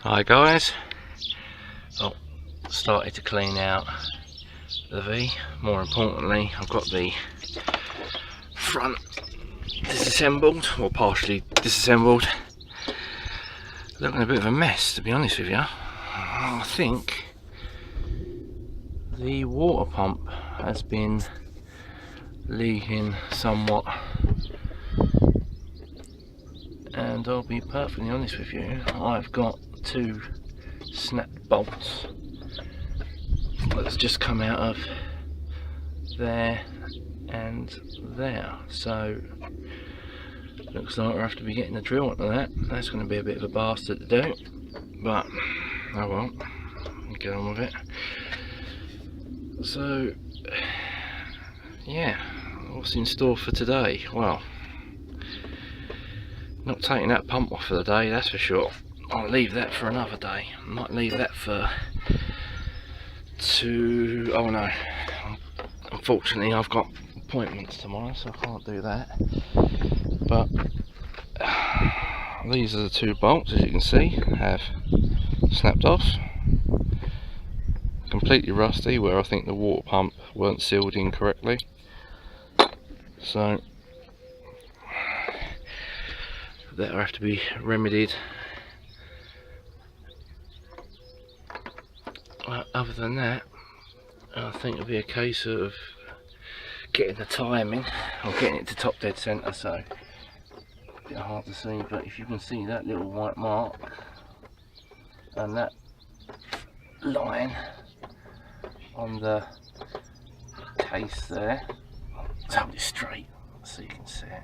Hi guys, well, started to clean out the V. More importantly, I've got the front disassembled, or partially disassembled. Looking a bit of a mess, to be honest with you. I think the water pump has been leaking somewhat, and I'll be perfectly honest with you, I've got two snap bolts that's just come out of there and there, so looks like we'll have to be getting a drill onto that. That's going to be a bit of a bastard to do, but oh well, get on with it. So yeah, what's in store for today? Well, not taking that pump off for the day, that's for sure. I'll leave that for another day. I might leave that for oh no, unfortunately I've got appointments tomorrow, so I can't do that. But these are the two bolts, as you can see, have snapped off. Completely rusty, where I think the water pump weren't sealed in correctly. So that'll have to be remedied. Other than that, I think it'll be a case of getting the timing or getting it to top dead centre, so a bit hard to see, but if you can see that little white mark and that line on the case there, let's hold it straight so you can see it.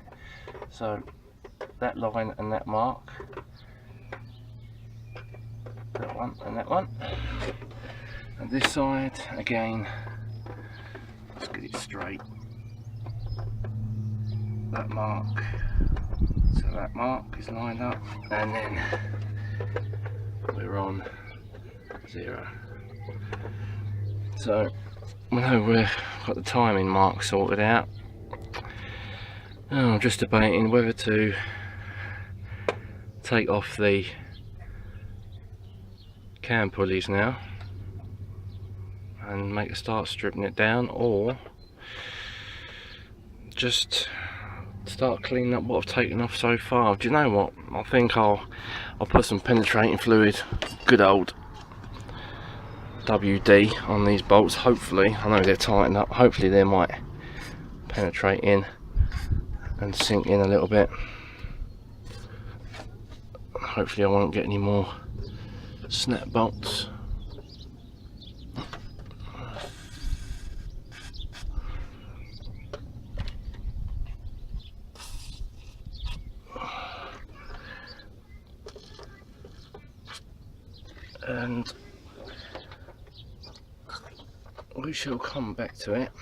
So that line and that mark, that one and that one, and this side again, let's get it straight. That mark, so that mark is lined up, and then we're on 0. So we know we've got the timing mark sorted out. Now I'm just debating whether to take off the cam pulleys now and make a start stripping it down, or just start cleaning up what I've taken off so far. Do you know what? I think I'll put some penetrating fluid, good old WD, on these bolts. Hopefully, I know they're tightened up, hopefully they might penetrate in and sink in a little bit. Hopefully I won't get any more snap bolts. And we shall come back to it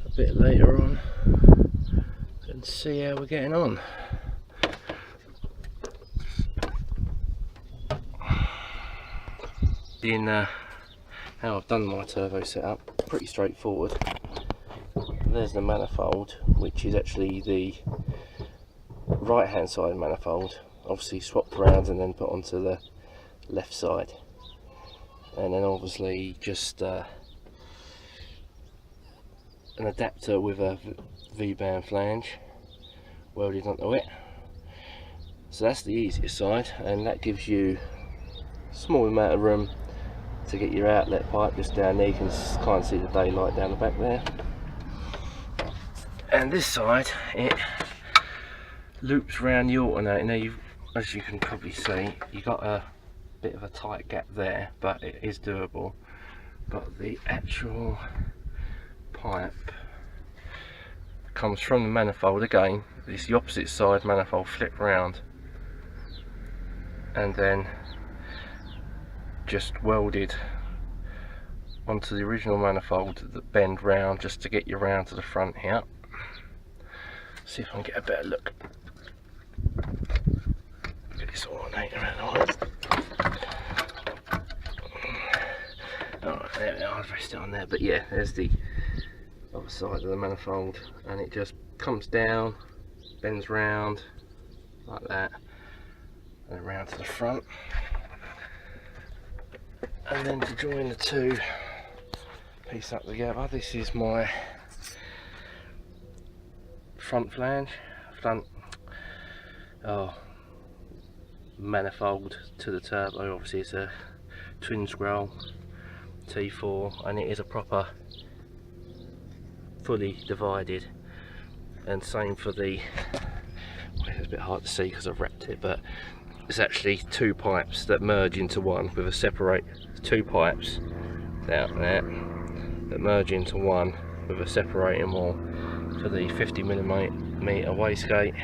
a bit later on and see how we're getting on. In how I've done my turbo setup, pretty straightforward. There's the manifold, which is actually the right hand side manifold, obviously swapped around and then put onto the left side, and then obviously just an adapter with a V-band flange welded onto it. So that's the easiest side, and that gives you a small amount of room to get your outlet pipe just down there. You can kind of see the daylight down the back there. And this side, it loops around the alternator. Now, as you can probably see, you've got a bit of a tight gap there, but it is doable. But the actual pipe comes from the manifold again. It's the opposite side manifold flipped round, and then just welded onto the original manifold that bend round just to get you round to the front here. See if I can get a better look. Get this alternator around. Alright, there we are, I'll rest it on there. But yeah, there's the other side of the manifold, and it just comes down, bends round like that, and around to the front, and then to join the two piece up together. This is my front flange, manifold to the turbo. Obviously it's a twin scroll T4 and it is a proper fully divided, and same for the, well, it's a bit hard to see because I've wrapped it, but it's actually two pipes that merge into one with a separate, two pipes out there that merge into one with a separating wall for the 50mm wastegate,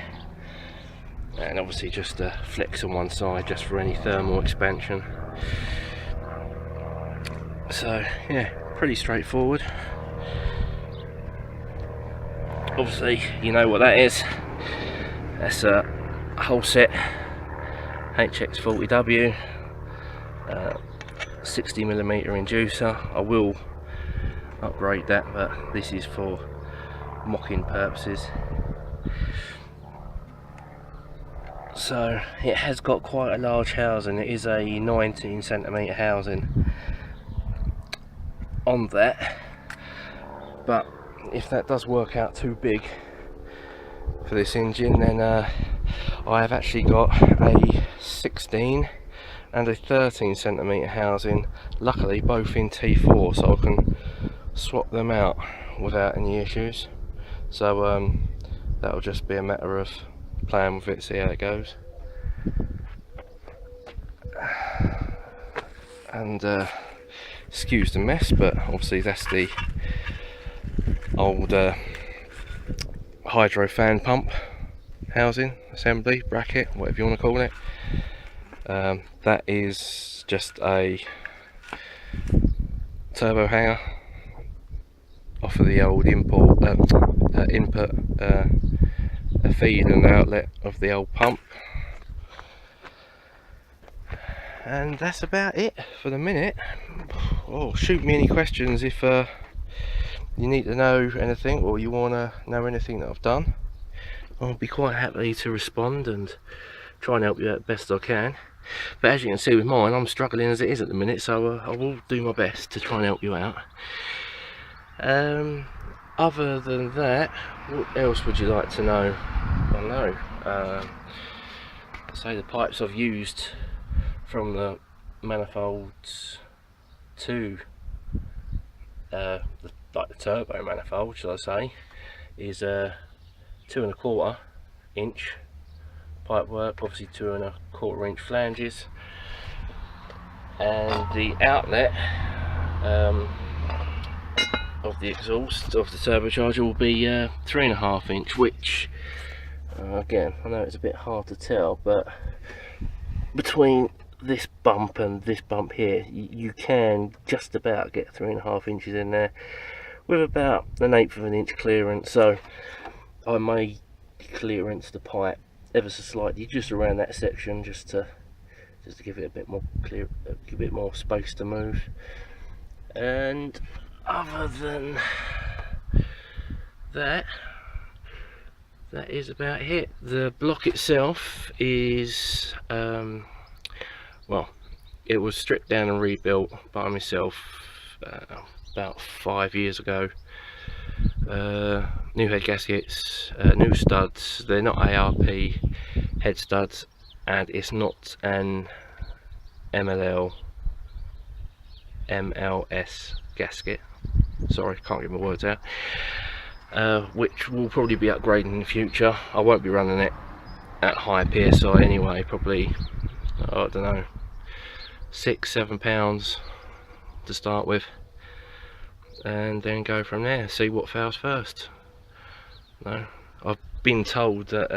and obviously just a flex on one side just for any thermal expansion. So yeah, pretty straightforward. Obviously you know what that is. That's a whole set HX40W 60mm inducer. I will upgrade that, but this is for mocking purposes. So it has got quite a large housing. It is a 19cm housing on that, but if that does work out too big for this engine, then I have actually got a 16 and a 13cm housing, luckily both in T4, so I can swap them out without any issues. So that'll just be a matter of playing with it, see how it goes. And excuse the mess, but obviously that's the old hydro fan pump housing, assembly, bracket, whatever you want to call it. That is just a turbo hanger off of the old input a feed and outlet of the old pump, and that's about it for the minute. Oh, shoot me any questions if you need to know anything or you want to know anything that I've done. I'll be quite happy to respond and try and help you out best I can. But as you can see with mine, I'm struggling as it is at the minute, so I will do my best to try and help you out. Other than that, what else would you like to know? I know. Say the pipes I've used from the manifolds to like the turbo manifold, shall I say, is 2¼ inch pipe work, obviously 2¼ inch flanges, and the outlet of the exhaust of the turbocharger will be 3½ inch, which again, I know it's a bit hard to tell, but between this bump and this bump here, you can just about get 3½ inches in there with about 1/8 inch clearance. So I may clearance the pipe ever so slightly just around that section, just to give it a bit more clear, a bit more space to move. And other than that, that is about it. The block itself is well, it was stripped down and rebuilt by myself about 5 years ago. New head gaskets, new studs. They're not ARP head studs, and it's not an MLS gasket. Sorry, can't get my words out. Which will probably be upgrading in the future. I won't be running it at high PSI anyway, probably, I don't know, £6–7 to start with, and then go from there, see what fails first. No, I've been told that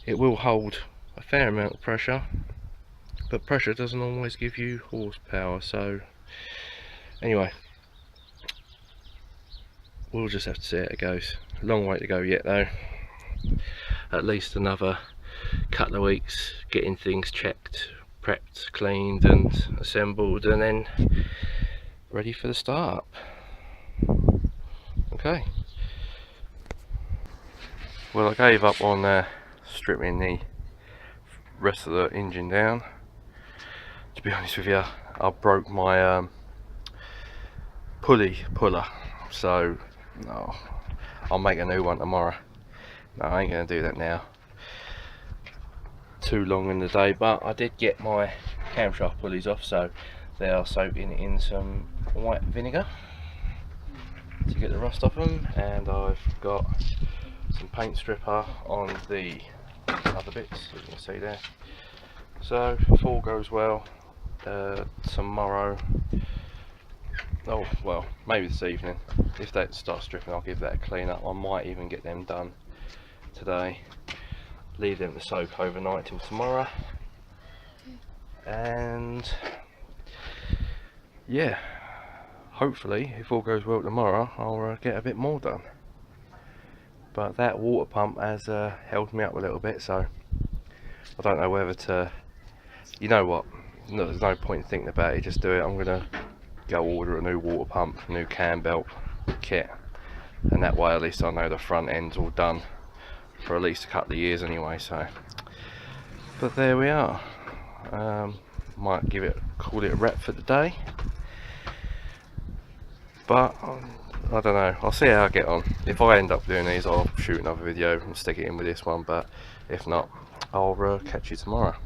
it will hold a fair amount of pressure, but pressure doesn't always give you horsepower. So anyway, we'll just have to see how it goes. Long way to go yet though. At least another couple of weeks getting things checked, prepped, cleaned and assembled, and then ready for the start. Okay. Well, I gave up on stripping the rest of the engine down. To be honest with you, I broke my pulley puller, so no, I'll make a new one tomorrow. No, I ain't gonna do that now. Too long in the day, but I did get my camshaft pulleys off, so they are soaking in some white vinegar to get the rust off them, and I've got some paint stripper on the other bits, as you can see there. So if all goes well, tomorrow, oh well, maybe this evening, if that starts stripping, I'll give that a clean up. I might even get them done today, leave them to soak overnight till tomorrow, and yeah, hopefully if all goes well tomorrow, I'll get a bit more done. But that water pump has held me up a little bit, so I don't know whether to, you know what, no, there's no point in thinking about it, just do it. I'm gonna go order a new water pump, new cam belt kit, and that way at least I know the front end's all done for at least a couple of years anyway. So, but there we are. Might call it a wrap for the day, but I don't know, I'll see how I get on. If I end up doing these, I'll shoot another video and stick it in with this one, but if not, I'll catch you tomorrow.